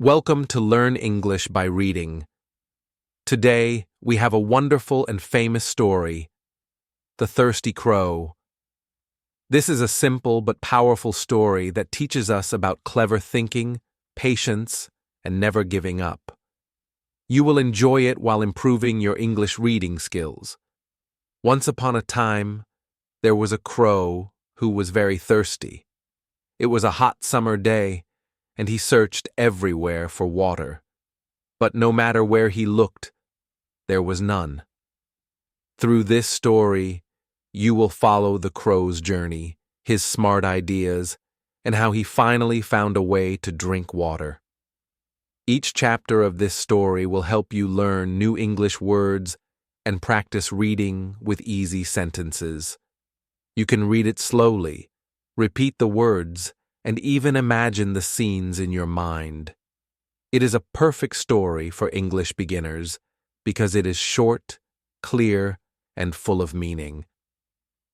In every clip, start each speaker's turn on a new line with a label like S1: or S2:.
S1: Welcome to Learn English by Reading. Today, we have a wonderful and famous story, The Thirsty Crow. This is a simple but powerful story that teaches us about clever thinking, patience, and never giving up. You will enjoy it while improving your English reading skills. Once upon a time, there was a crow who was very thirsty. It was a hot summer day, and he searched everywhere for water. But no matter where he looked, there was none. Through this story, you will follow the crow's journey, his smart ideas, and how he finally found a way to drink water. Each chapter of this story will help you learn new English words and practice reading with easy sentences. You can read it slowly, repeat the words, and even imagine the scenes in your mind. It is a perfect story for English beginners because it is short, clear, and full of meaning.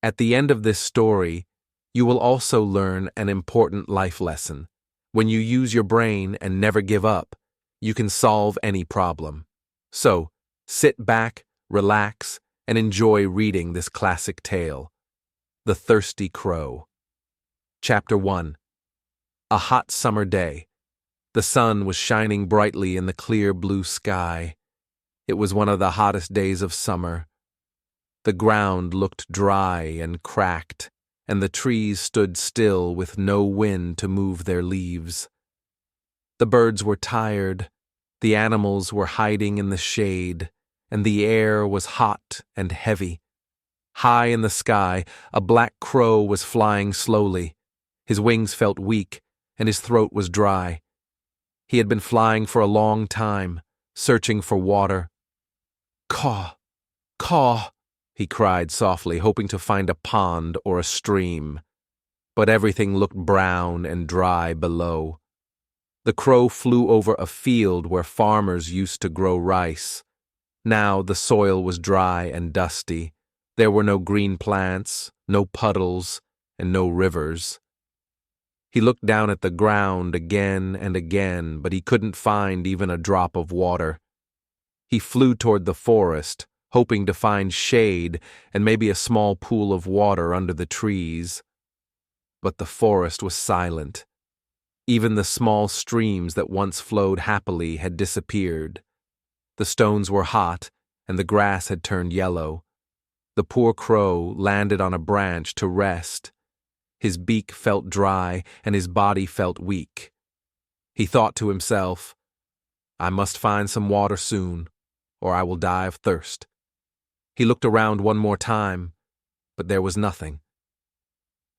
S1: At the end of this story, you will also learn an important life lesson. When you use your brain and never give up, you can solve any problem. So, sit back, relax, and enjoy reading this classic tale, The Thirsty Crow. Chapter 1. A hot summer day. The sun was shining brightly in the clear blue sky. It was one of the hottest days of summer. The ground looked dry and cracked, and the trees stood still with no wind to move their leaves. The birds were tired, the animals were hiding in the shade, and the air was hot and heavy. High in the sky, a black crow was flying slowly. His wings felt weak, and his throat was dry. He had been flying for a long time, searching for water. "Caw, caw," he cried softly, hoping to find a pond or a stream. But everything looked brown and dry below. The crow flew over a field where farmers used to grow rice. Now the soil was dry and dusty. There were no green plants, no puddles, and no rivers. He looked down at the ground again and again, but he couldn't find even a drop of water. He flew toward the forest, hoping to find shade and maybe a small pool of water under the trees. But the forest was silent. Even the small streams that once flowed happily had disappeared. The stones were hot, and the grass had turned yellow. The poor crow landed on a branch to rest. His beak felt dry, and his body felt weak. He thought to himself, "I must find some water soon, or I will die of thirst." He looked around one more time, but there was nothing.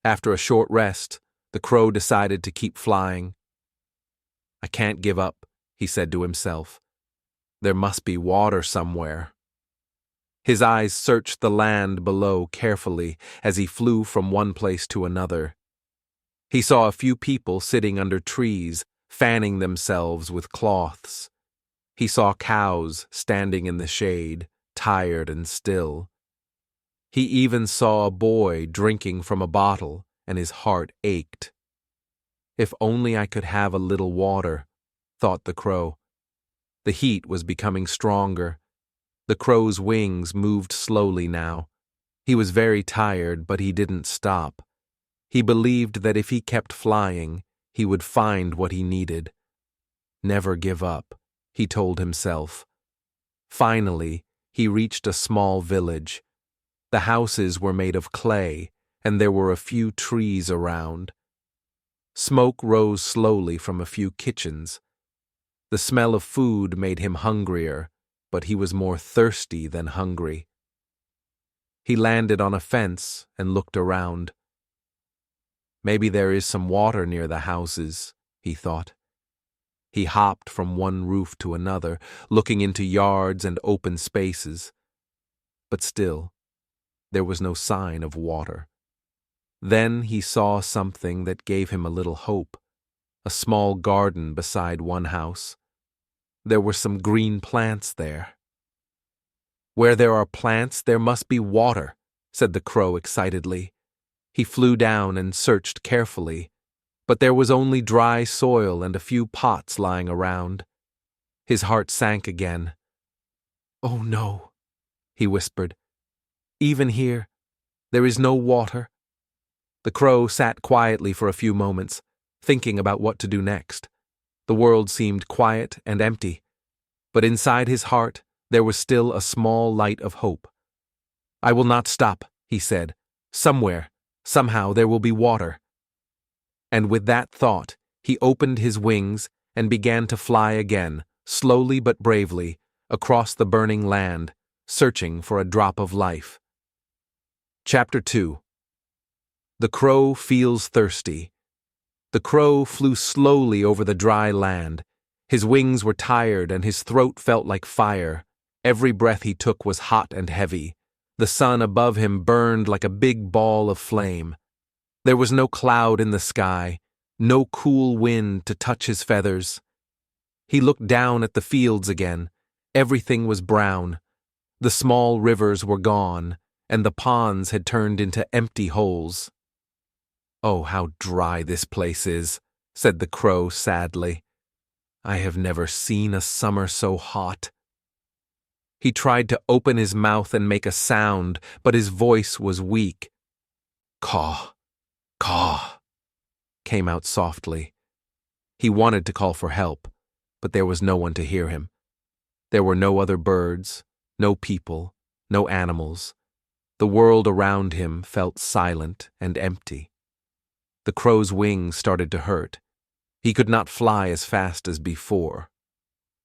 S1: After a short rest, the crow decided to keep flying. "I can't give up," he said to himself. "There must be water somewhere." His eyes searched the land below carefully as he flew from one place to another. He saw a few people sitting under trees, fanning themselves with cloths. He saw cows standing in the shade, tired and still. He even saw a boy drinking from a bottle, and his heart ached. "If only I could have a little water," thought the crow. The heat was becoming stronger. The crow's wings moved slowly now. He was very tired, but he didn't stop. He believed that if he kept flying, he would find what he needed. Never give up, he told himself. Finally, he reached a small village. The houses were made of clay, and there were a few trees around. Smoke rose slowly from a few kitchens. The smell of food made him hungrier, but he was more thirsty than hungry. He landed on a fence and looked around. Maybe there is some water near the houses, he thought. He hopped from one roof to another, looking into yards and open spaces. But still, there was no sign of water. Then he saw something that gave him a little hope, a small garden beside one house. There were some green plants there. "Where there are plants, there must be water," said the crow excitedly. He flew down and searched carefully, but there was only dry soil and a few pots lying around. His heart sank again. "Oh no," he whispered. "Even here, there is no water." The crow sat quietly for a few moments, thinking about what to do next. The world seemed quiet and empty, but inside his heart there was still a small light of hope. "I will not stop," he said. "Somewhere, somehow, there will be water." And with that thought, he opened his wings and began to fly again, slowly but bravely, across the burning land, searching for a drop of life. Chapter 2. The Crow Feels Thirsty. The crow flew slowly over the dry land. His wings were tired and his throat felt like fire. Every breath he took was hot and heavy. The sun above him burned like a big ball of flame. There was no cloud in the sky, no cool wind to touch his feathers. He looked down at the fields again. Everything was brown. The small rivers were gone, and the ponds had turned into empty holes. "Oh, how dry this place is," said the crow sadly. "I have never seen a summer so hot." He tried to open his mouth and make a sound, but his voice was weak. "Caw, caw," came out softly. He wanted to call for help, but there was no one to hear him. There were no other birds, no people, no animals. The world around him felt silent and empty. The crow's wings started to hurt. He could not fly as fast as before.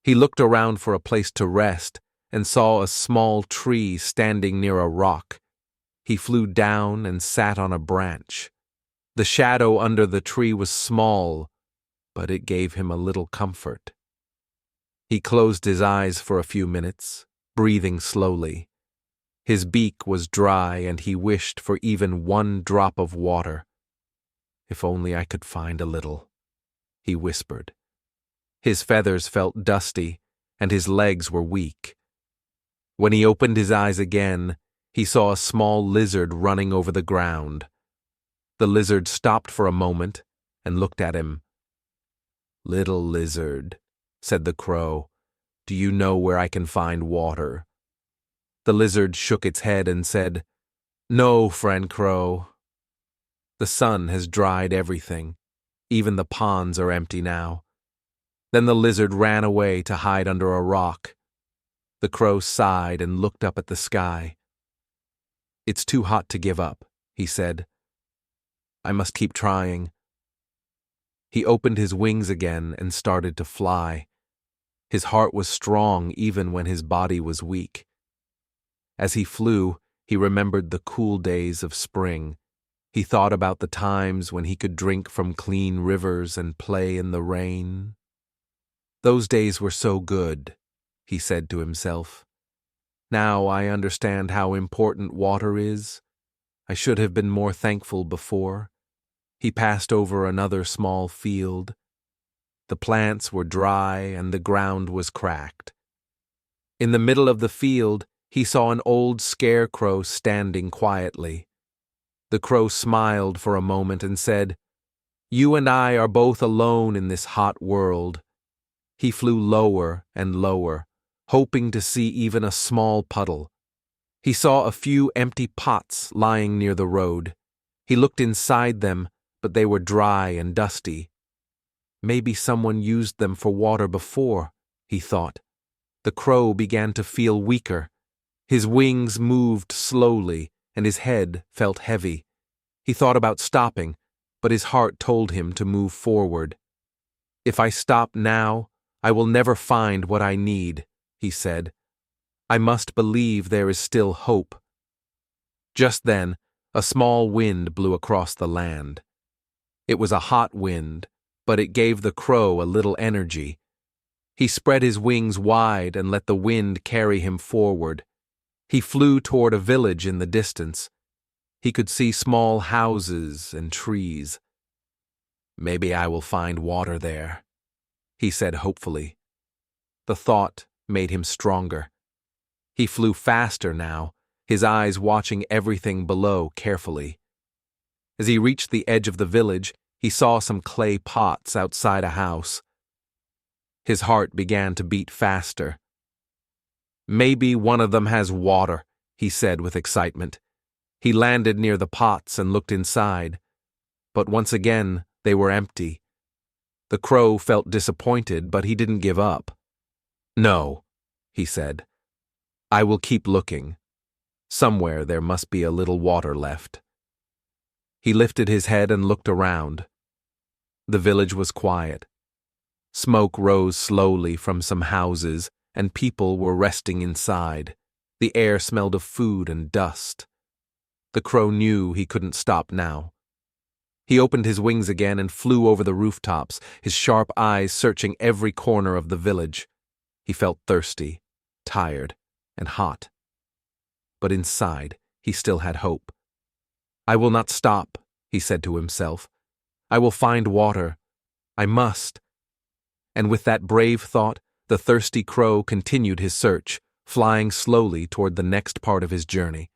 S1: He looked around for a place to rest and saw a small tree standing near a rock. He flew down and sat on a branch. The shadow under the tree was small, but it gave him a little comfort. He closed his eyes for a few minutes, breathing slowly. His beak was dry and he wished for even one drop of water. "If only I could find a little," he whispered. His feathers felt dusty and his legs were weak. When he opened his eyes again, he saw a small lizard running over the ground. The lizard stopped for a moment and looked at him. "Little lizard," said the crow, "do you know where I can find water?" The lizard shook its head and said, "No, friend crow. The sun has dried everything. Even the ponds are empty now." Then the lizard ran away to hide under a rock. The crow sighed and looked up at the sky. "It's too hot to give up," he said. "I must keep trying." He opened his wings again and started to fly. His heart was strong even when his body was weak. As he flew, he remembered the cool days of spring. He thought about the times when he could drink from clean rivers and play in the rain. "Those days were so good," he said to himself. "Now I understand how important water is. I should have been more thankful before." He passed over another small field. The plants were dry and the ground was cracked. In the middle of the field, he saw an old scarecrow standing quietly. The crow smiled for a moment and said, "You and I are both alone in this hot world." He flew lower and lower, hoping to see even a small puddle. He saw a few empty pots lying near the road. He looked inside them, but they were dry and dusty. Maybe someone used them for water before, he thought. The crow began to feel weaker. His wings moved slowly, and his head felt heavy. He thought about stopping, but his heart told him to move forward. "If I stop now, I will never find what I need," he said. "I must believe there is still hope." Just then, a small wind blew across the land. It was a hot wind, but it gave the crow a little energy. He spread his wings wide and let the wind carry him forward. He flew toward a village in the distance. He could see small houses and trees. "Maybe I will find water there," he said hopefully. The thought made him stronger. He flew faster now, his eyes watching everything below carefully. As he reached the edge of the village, He saw some clay pots outside a house. His heart began to beat faster. Maybe one of them has water, he said with excitement. He landed near the pots and looked inside. But once again, they were empty. The crow felt disappointed, but he didn't give up. "No," he said. "I will keep looking. Somewhere there must be a little water left." He lifted his head and looked around. The village was quiet. Smoke rose slowly from some houses, and people were resting inside. The air smelled of food and dust. The crow knew he couldn't stop now. He opened his wings again and flew over the rooftops, his sharp eyes searching every corner of the village. He felt thirsty, tired, and hot. But inside, he still had hope. "I will not stop," he said to himself. "I will find water. I must." And with that brave thought, the thirsty crow continued his search, flying slowly toward the next part of his journey.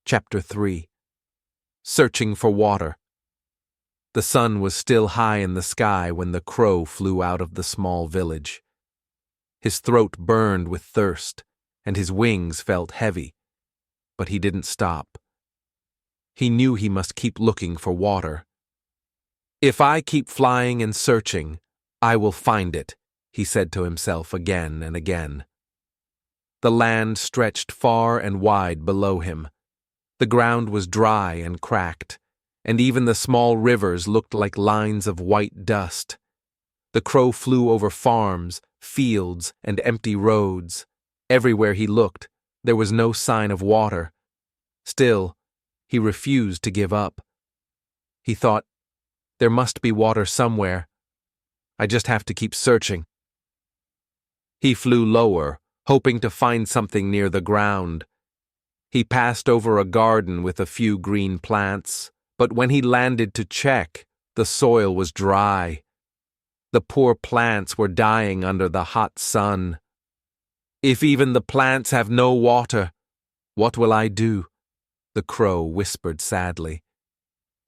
S1: Chapter 3. Searching for Water. The sun was still high in the sky when the crow flew out of the small village. His throat burned with thirst, and his wings felt heavy. But he didn't stop. He knew he must keep looking for water. "If I keep flying and searching, I will find it," he said to himself again and again. The land stretched far and wide below him. The ground was dry and cracked, and even the small rivers looked like lines of white dust. The crow flew over farms, fields, and empty roads. Everywhere he looked, there was no sign of water. Still, he refused to give up. He thought, "There must be water somewhere. I just have to keep searching." He flew lower, hoping to find something near the ground. He passed over a garden with a few green plants, but when he landed to check, the soil was dry. The poor plants were dying under the hot sun. "If even the plants have no water, what will I do?" the crow whispered sadly.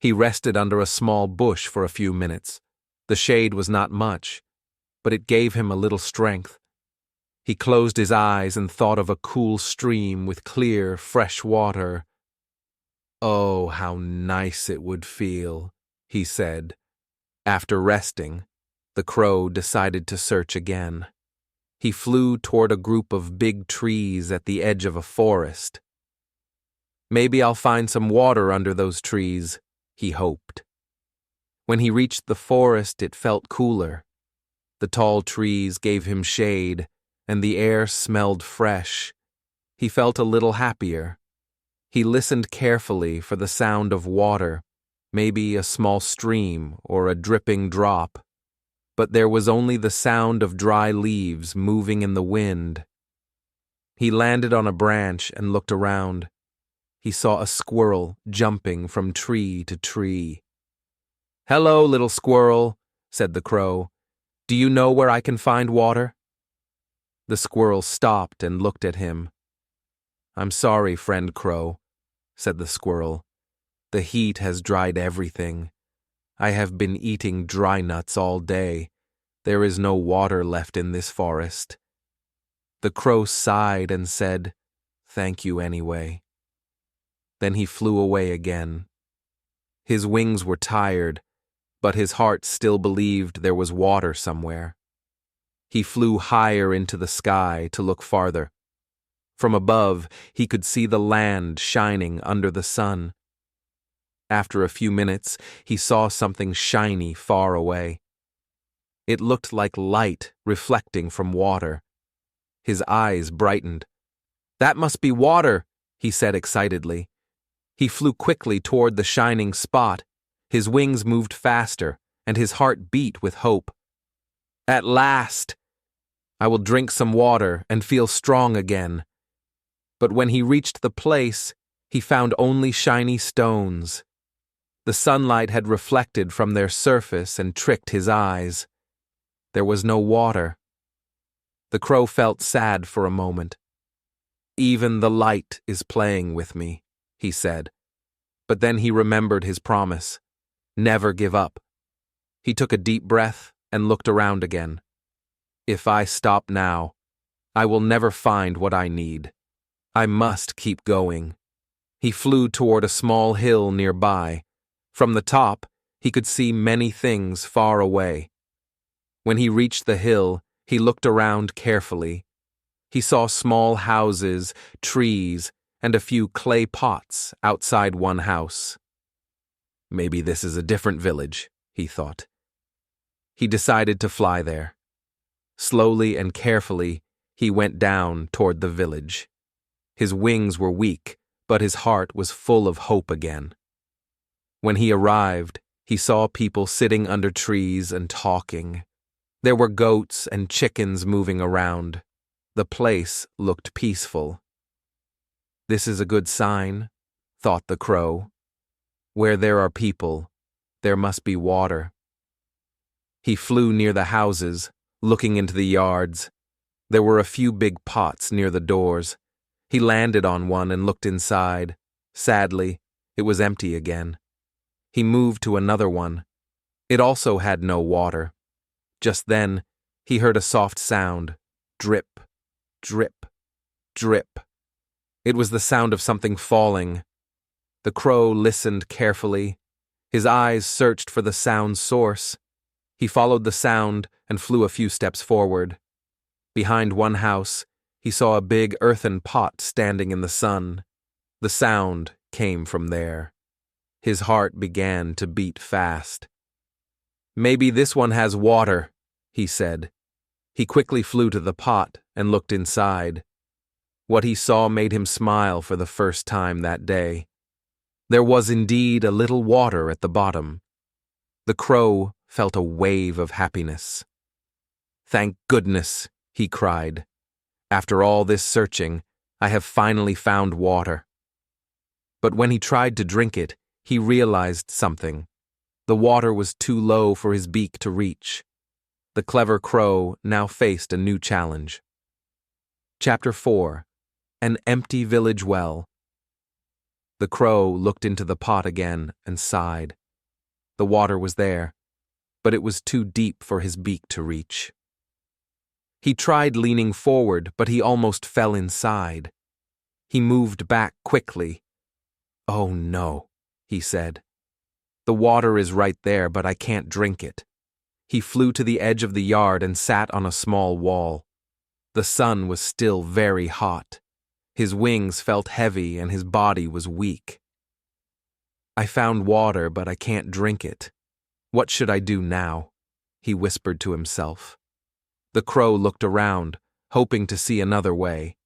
S1: He rested under a small bush for a few minutes. The shade was not much, but it gave him a little strength. He closed his eyes and thought of a cool stream with clear, fresh water. "Oh, how nice it would feel," he said. After resting, the crow decided to search again. He flew toward a group of big trees at the edge of a forest. "Maybe I'll find some water under those trees," he hoped. When he reached the forest, it felt cooler. The tall trees gave him shade, and the air smelled fresh. He felt a little happier. He listened carefully for the sound of water, maybe a small stream or a dripping drop. But there was only the sound of dry leaves moving in the wind. He landed on a branch and looked around. He saw a squirrel jumping from tree to tree. "Hello, little squirrel," said the crow. "Do you know where I can find water?" The squirrel stopped and looked at him. "I'm sorry, friend crow," said the squirrel. "The heat has dried everything. I have been eating dry nuts all day. There is no water left in this forest." The crow sighed and said, "Thank you anyway." Then he flew away again. His wings were tired, but his heart still believed there was water somewhere. He flew higher into the sky to look farther. From above, he could see the land shining under the sun. After a few minutes, he saw something shiny far away. It looked like light reflecting from water. His eyes brightened. "That must be water," he said excitedly. He flew quickly toward the shining spot. His wings moved faster, and his heart beat with hope. "At last! I will drink some water and feel strong again." But when he reached the place, he found only shiny stones. The sunlight had reflected from their surface and tricked his eyes. There was no water. The crow felt sad for a moment. "Even the light is playing with me," he said. But then he remembered his promise. Never give up. He took a deep breath and looked around again. If I stop now, I will never find what I need. I must keep going. He flew toward a small hill nearby. From the top, he could see many things far away. When he reached the hill, he looked around carefully. He saw small houses, trees, and a few clay pots outside one house. Maybe this is a different village, he thought. He decided to fly there. Slowly and carefully, he went down toward the village. His wings were weak, but his heart was full of hope again. When he arrived, he saw people sitting under trees and talking. There were goats and chickens moving around. The place looked peaceful. This is a good sign, thought the crow. Where there are people, there must be water. He flew near the houses, looking into the yards. There were a few big pots near the doors. He landed on one and looked inside. Sadly, it was empty again. He moved to another one. It also had no water. Just then, he heard a soft sound. Drip, drip, drip. It was the sound of something falling. The crow listened carefully. His eyes searched for the sound's source. He followed the sound and flew a few steps forward. Behind one house, he saw a big earthen pot standing in the sun. The sound came from there. His heart began to beat fast. Maybe this one has water, he said. He quickly flew to the pot and looked inside. What he saw made him smile for the first time that day. There was indeed a little water at the bottom. The crow felt a wave of happiness. Thank goodness, he cried. After all this searching, I have finally found water. But when he tried to drink it, he realized something. The water was too low for his beak to reach. The clever crow now faced a new challenge. Chapter 4. An Empty Village Well. The crow looked into the pot again and sighed. The water was there, but it was too deep for his beak to reach. He tried leaning forward, but he almost fell inside. He moved back quickly. Oh no, he said. The water is right there, but I can't drink it. He flew to the edge of the yard and sat on a small wall. The sun was still very hot. His wings felt heavy and his body was weak. I found water, but I can't drink it. What should I do now? He whispered to himself. The crow looked around, hoping to see another way.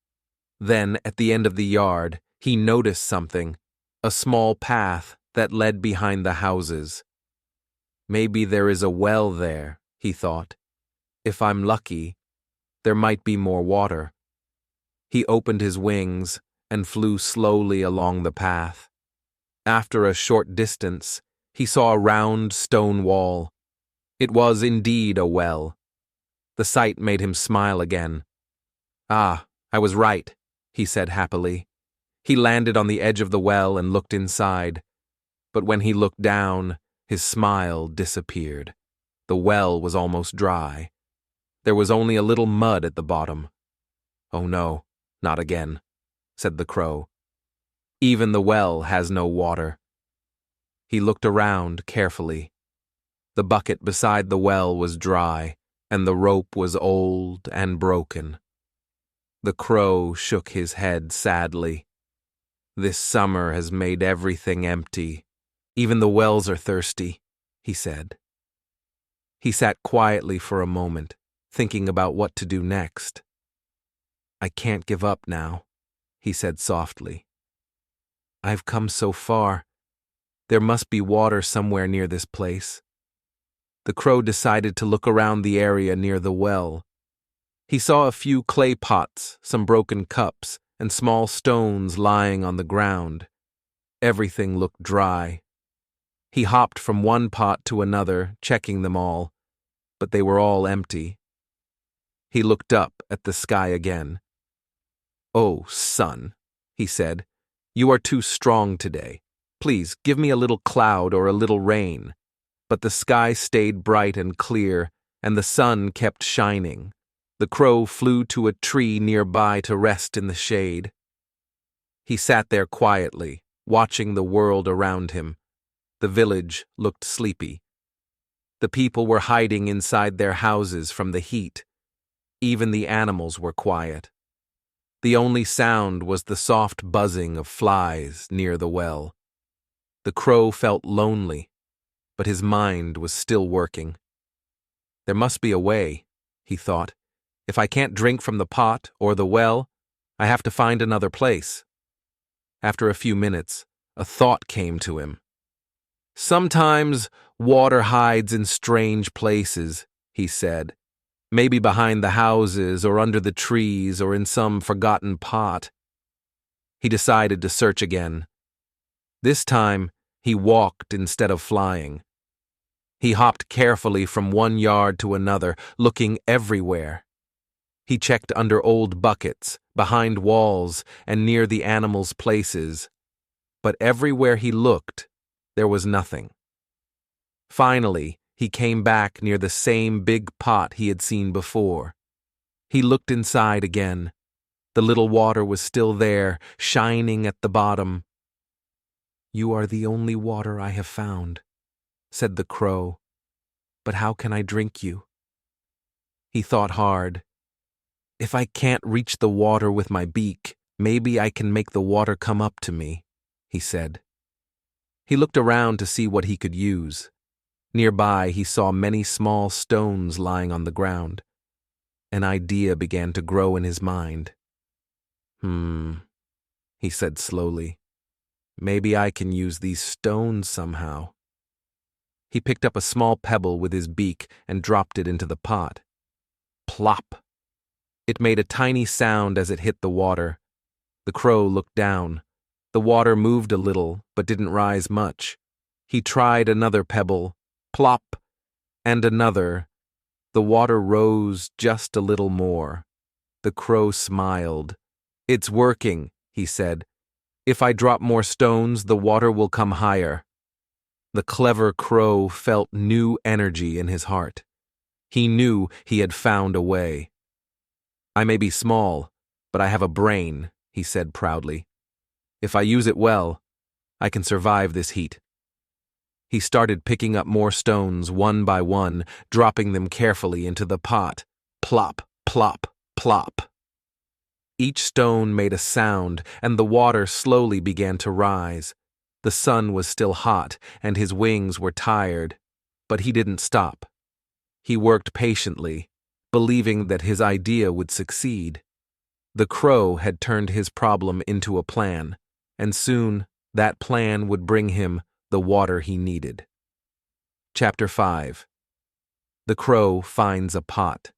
S1: Then, at the end of the yard, he noticed something, a small path that led behind the houses. Maybe there is a well there, he thought. If I'm lucky, there might be more water. He opened his wings and flew slowly along the path. After a short distance, he saw a round stone wall. It was indeed a well. The sight made him smile again. Ah, I was right, he said happily. He landed on the edge of the well and looked inside. But when he looked down, his smile disappeared. The well was almost dry. There was only a little mud at the bottom. Oh no, not again, said the crow. Even the well has no water. He looked around carefully. The bucket beside the well was dry, and the rope was old and broken. The crow shook his head sadly. This summer has made everything empty. Even the wells are thirsty, he said. He sat quietly for a moment, thinking about what to do next. I can't give up now, he said softly. I've come so far. There must be water somewhere near this place. The crow decided to look around the area near the well. He saw a few clay pots, some broken cups, and small stones lying on the ground. Everything looked dry. He hopped from one pot to another, checking them all, but they were all empty. He looked up at the sky again. Oh, sun, he said, you are too strong today. Please, give me a little cloud or a little rain." But the sky stayed bright and clear, and the sun kept shining. The crow flew to a tree nearby to rest in the shade. He sat there quietly, watching the world around him. The village looked sleepy. The people were hiding inside their houses from the heat. Even the animals were quiet. The only sound was the soft buzzing of flies near the well. The crow felt lonely, but his mind was still working. There must be a way, he thought. If I can't drink from the pot or the well, I have to find another place. After a few minutes, a thought came to him. Sometimes water hides in strange places, he said. Maybe behind the houses or under the trees or in some forgotten pot. He decided to search again. This time, he walked instead of flying. He hopped carefully from one yard to another, looking everywhere. He checked under old buckets, behind walls, and near the animals' places. But everywhere he looked, there was nothing. Finally, he came back near the same big pot he had seen before. He looked inside again. The little water was still there, shining at the bottom. "You are the only water I have found," said the crow. "But how can I drink you?" He thought hard. "If I can't reach the water with my beak, maybe I can make the water come up to me," he said. He looked around to see what he could use. Nearby, he saw many small stones lying on the ground. An idea began to grow in his mind. He said slowly. "Maybe I can use these stones somehow." He picked up a small pebble with his beak and dropped it into the pot. Plop! It made a tiny sound as it hit the water. The crow looked down. The water moved a little, but didn't rise much. He tried another pebble. Plop! And another. The water rose just a little more. The crow smiled. "It's working," he said. "If I drop more stones, the water will come higher." The clever crow felt new energy in his heart. He knew he had found a way. "I may be small, but I have a brain," he said proudly. "If I use it well, I can survive this heat." He started picking up more stones one by one, dropping them carefully into the pot. Plop, plop, plop. Each stone made a sound, and the water slowly began to rise. The sun was still hot, and his wings were tired, but he didn't stop. He worked patiently, believing that his idea would succeed. The crow had turned his problem into a plan, and soon that plan would bring him the water he needed. Chapter 5. The crow finds a pot.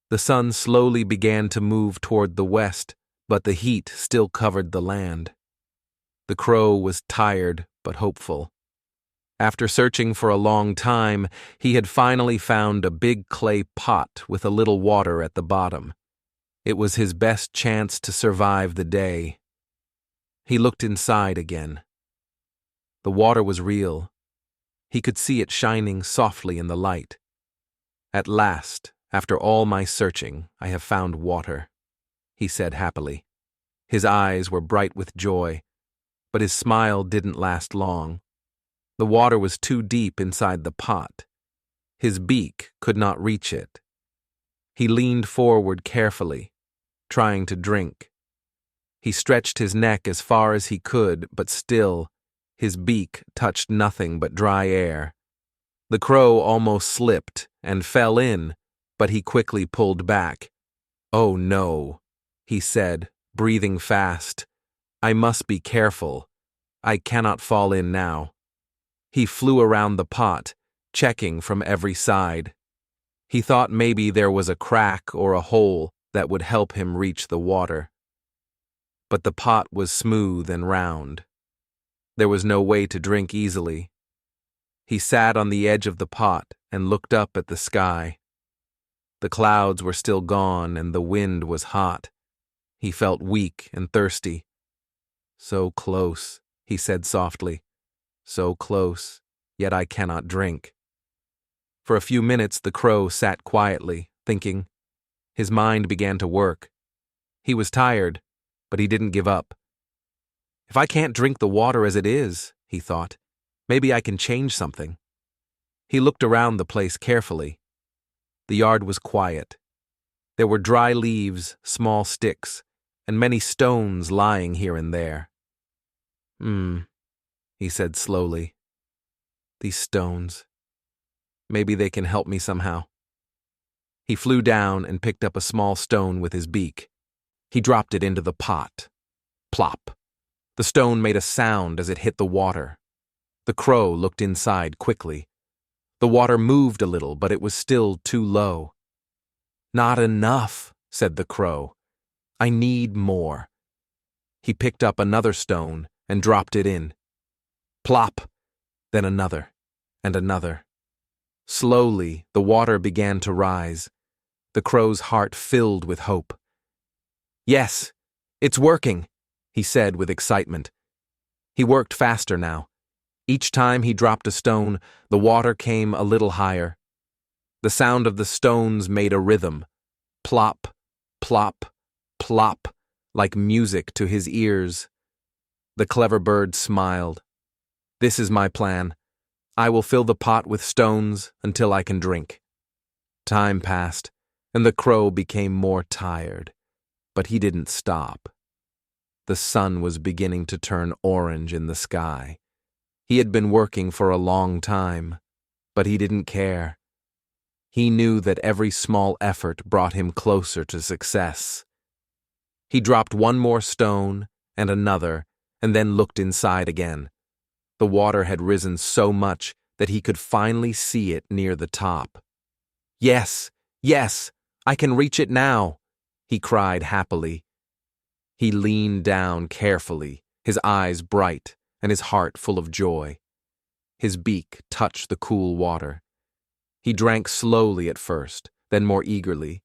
S1: The sun slowly began to move toward the west, but the heat still covered the land. The crow was tired but hopeful. After searching for a long time, he had finally found a big clay pot with a little water at the bottom. It was his best chance to survive the day. He looked inside again. The water was real. He could see it shining softly in the light. "At last, after all my searching, I have found water," he said happily. His eyes were bright with joy, but his smile didn't last long. The water was too deep inside the pot. His beak could not reach it. He leaned forward carefully, trying to drink. He stretched his neck as far as he could, but still, his beak touched nothing but dry air. The crow almost slipped and fell in, but he quickly pulled back. "Oh no," he said, breathing fast. "I must be careful. I cannot fall in now." He flew around the pot, checking from every side. He thought maybe there was a crack or a hole that would help him reach the water. But the pot was smooth and round. There was no way to drink easily. He sat on the edge of the pot and looked up at the sky. The clouds were still gone and the wind was hot. He felt weak and thirsty. So close, he said softly. So close, yet I cannot drink. For a few minutes the crow sat quietly, thinking. His mind began to work. He was tired, but he didn't give up. If I can't drink the water as it is, he thought, maybe I can change something. He looked around the place carefully. The yard was quiet. There were dry leaves, small sticks, and many stones lying here and there. He said slowly. These stones. Maybe they can help me somehow. He flew down and picked up a small stone with his beak. He dropped it into the pot. Plop. The stone made a sound as it hit the water. The crow looked inside quickly. The water moved a little, but it was still too low. Not enough, said the crow. I need more. He picked up another stone and dropped it in. Plop, then another, and another. Slowly, the water began to rise. The crow's heart filled with hope. Yes, it's working, he said with excitement. He worked faster now. Each time he dropped a stone, the water came a little higher. The sound of the stones made a rhythm. Plop, plop, plop, like music to his ears. The clever bird smiled. This is my plan. I will fill the pot with stones until I can drink. Time passed, and the crow became more tired, but he didn't stop. The sun was beginning to turn orange in the sky. He had been working for a long time, but he didn't care. He knew that every small effort brought him closer to success. He dropped one more stone and another, and then looked inside again. The water had risen so much that he could finally see it near the top. Yes, yes, I can reach it now, he cried happily. He leaned down carefully, his eyes bright and his heart full of joy. His beak touched the cool water. He drank slowly at first, then more eagerly.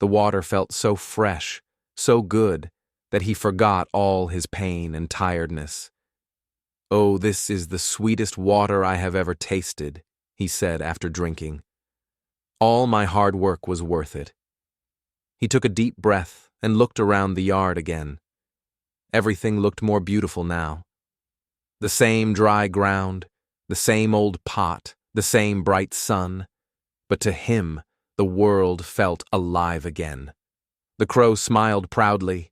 S1: The water felt so fresh, so good, that he forgot all his pain and tiredness. Oh, this is the sweetest water I have ever tasted, he said after drinking. All my hard work was worth it. He took a deep breath and looked around the yard again. Everything looked more beautiful now. The same dry ground, the same old pot, the same bright sun. But to him, the world felt alive again. The crow smiled proudly.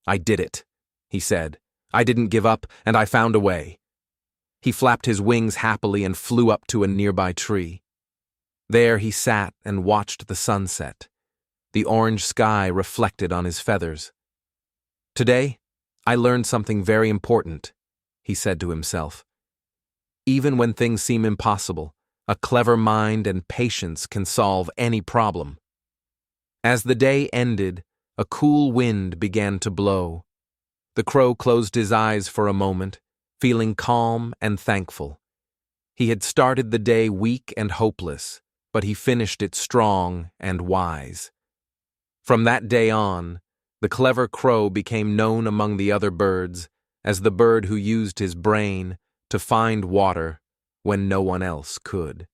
S1: I did it, he said. I didn't give up, and I found a way. He flapped his wings happily and flew up to a nearby tree. There he sat and watched the sunset. The orange sky reflected on his feathers. Today, I learned something very important, he said to himself. Even when things seem impossible, a clever mind and patience can solve any problem. As the day ended, a cool wind began to blow. The crow closed his eyes for a moment, feeling calm and thankful. He had started the day weak and hopeless, but he finished it strong and wise. From that day on, the clever crow became known among the other birds as the bird who used his brain to find water when no one else could.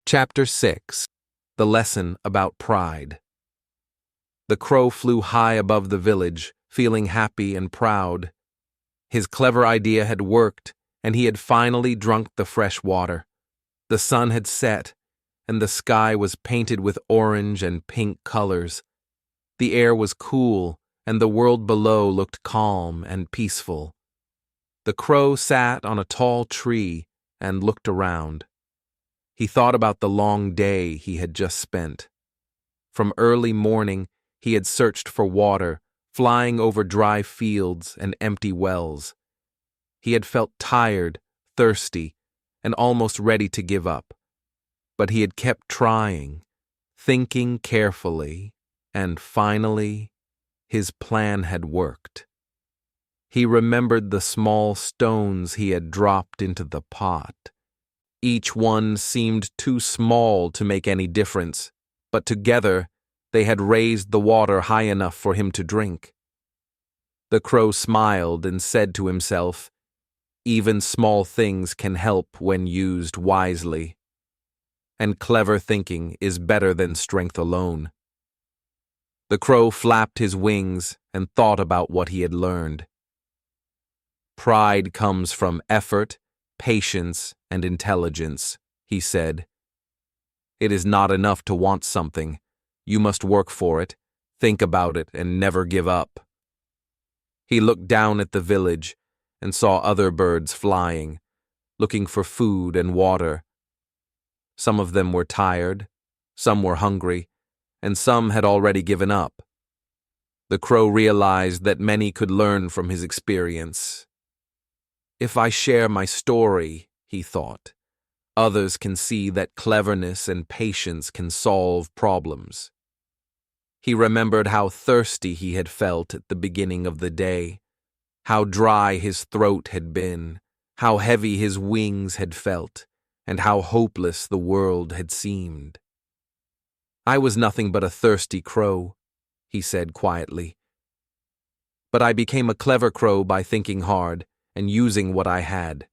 S1: Chapter 6. The Lesson About Pride. The crow flew high above the village, feeling happy and proud. His clever idea had worked, and he had finally drunk the fresh water. The sun had set, and the sky was painted with orange and pink colors. The air was cool, and the world below looked calm and peaceful. The crow sat on a tall tree and looked around. He thought about the long day he had just spent. From early morning, he had searched for water, flying over dry fields and empty wells. He had felt tired, thirsty, and almost ready to give up. But he had kept trying, thinking carefully, and finally, his plan had worked. He remembered the small stones he had dropped into the pot. Each one seemed too small to make any difference, but together they had raised the water high enough for him to drink. The crow smiled and said to himself, Even small things can help when used wisely. And clever thinking is better than strength alone. The crow flapped his wings and thought about what he had learned. Pride comes from effort, patience, and intelligence, he said. It is not enough to want something. You must work for it, think about it, and never give up. He looked down at the village and saw other birds flying, looking for food and water. Some of them were tired, some were hungry, and some had already given up. The crow realized that many could learn from his experience. If I share my story, he thought, others can see that cleverness and patience can solve problems. He remembered how thirsty he had felt at the beginning of the day, how dry his throat had been, how heavy his wings had felt, and how hopeless the world had seemed. I was nothing but a thirsty crow, he said quietly. But I became a clever crow by thinking hard and using what I had.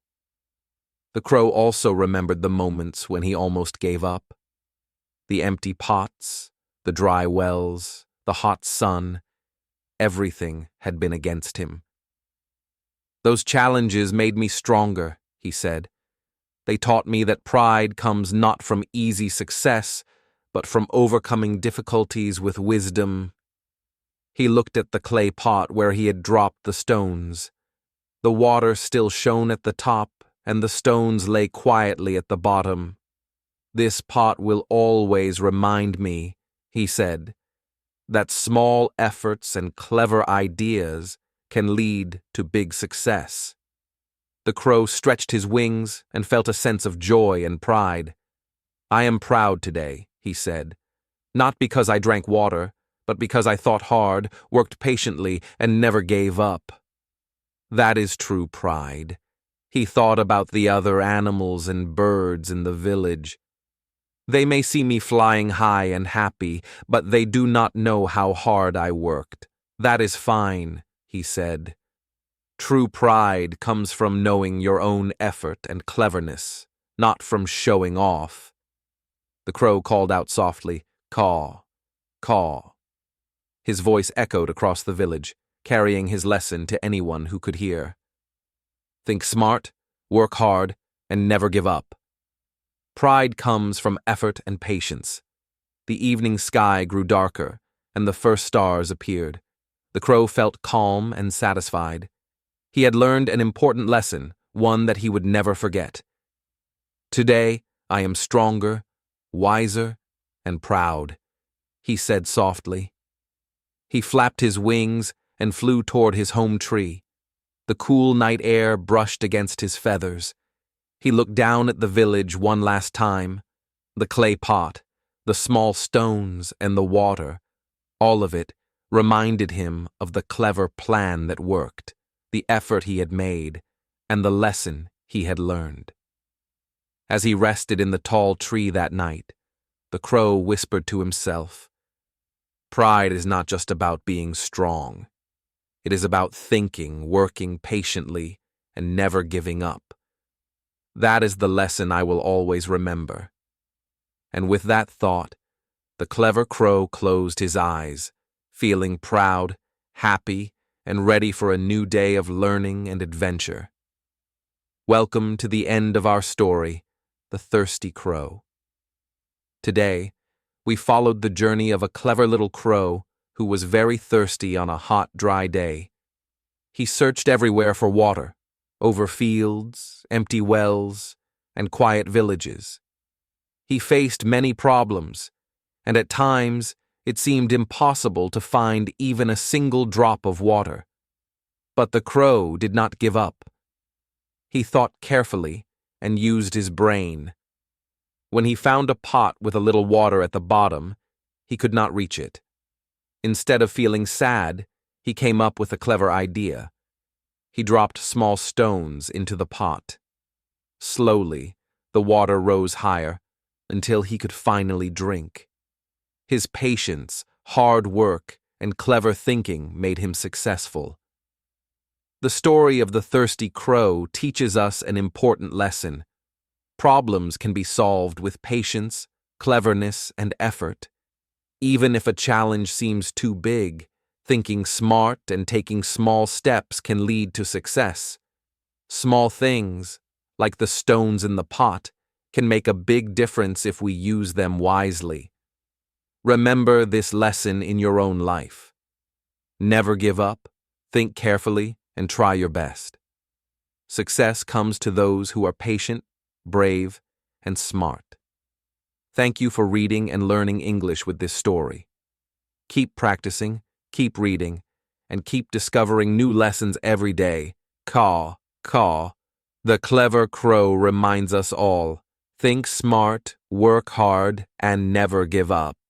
S1: The crow also remembered the moments when he almost gave up. The empty pots, the dry wells, the hot sun, everything had been against him. Those challenges made me stronger, he said. They taught me that pride comes not from easy success, but from overcoming difficulties with wisdom. He looked at the clay pot where he had dropped the stones. The water still shone at the top, and the stones lay quietly at the bottom. This pot will always remind me, he said, that small efforts and clever ideas can lead to big success. The crow stretched his wings and felt a sense of joy and pride. I am proud today, he said, not because I drank water, but because I thought hard, worked patiently, and never gave up. That is true pride. He thought about the other animals and birds in the village. They may see me flying high and happy, but they do not know how hard I worked. That is fine, he said. True pride comes from knowing your own effort and cleverness, not from showing off. The crow called out softly, "Caw, caw." His voice echoed across the village, carrying his lesson to anyone who could hear. Think smart, work hard, and never give up. Pride comes from effort and patience. The evening sky grew darker, and the first stars appeared. The crow felt calm and satisfied. He had learned an important lesson, one that he would never forget. Today, I am stronger, wiser, and proud, he said softly. He flapped his wings and flew toward his home tree. The cool night air brushed against his feathers. He looked down at the village one last time, the clay pot, the small stones, and the water. All of it reminded him of the clever plan that worked, the effort he had made, and the lesson he had learned. As he rested in the tall tree that night, the crow whispered to himself, "Pride is not just about being strong. It is about thinking, working patiently, and never giving up. That is the lesson I will always remember." And with that thought, the clever crow closed his eyes, feeling proud, happy, and ready for a new day of learning and adventure. Welcome to the end of our story, The Thirsty Crow. Today, we followed the journey of a clever little crow who was very thirsty on a hot, dry day. He searched everywhere for water, over fields, empty wells, and quiet villages. He faced many problems, and at times it seemed impossible to find even a single drop of water. But the crow did not give up. He thought carefully and used his brain. When he found a pot with a little water at the bottom, he could not reach it. Instead of feeling sad, he came up with a clever idea. He dropped small stones into the pot. Slowly, the water rose higher until he could finally drink. His patience, hard work, and clever thinking made him successful. The story of the thirsty crow teaches us an important lesson. Problems can be solved with patience, cleverness, and effort. Even if a challenge seems too big, thinking smart and taking small steps can lead to success. Small things, like the stones in the pot, can make a big difference if we use them wisely. Remember this lesson in your own life. Never give up, think carefully, and try your best. Success comes to those who are patient, brave, and smart. Thank you for reading and learning English with this story. Keep practicing, keep reading, and keep discovering new lessons every day. Caw, caw. The clever crow reminds us all, think smart, work hard, and never give up.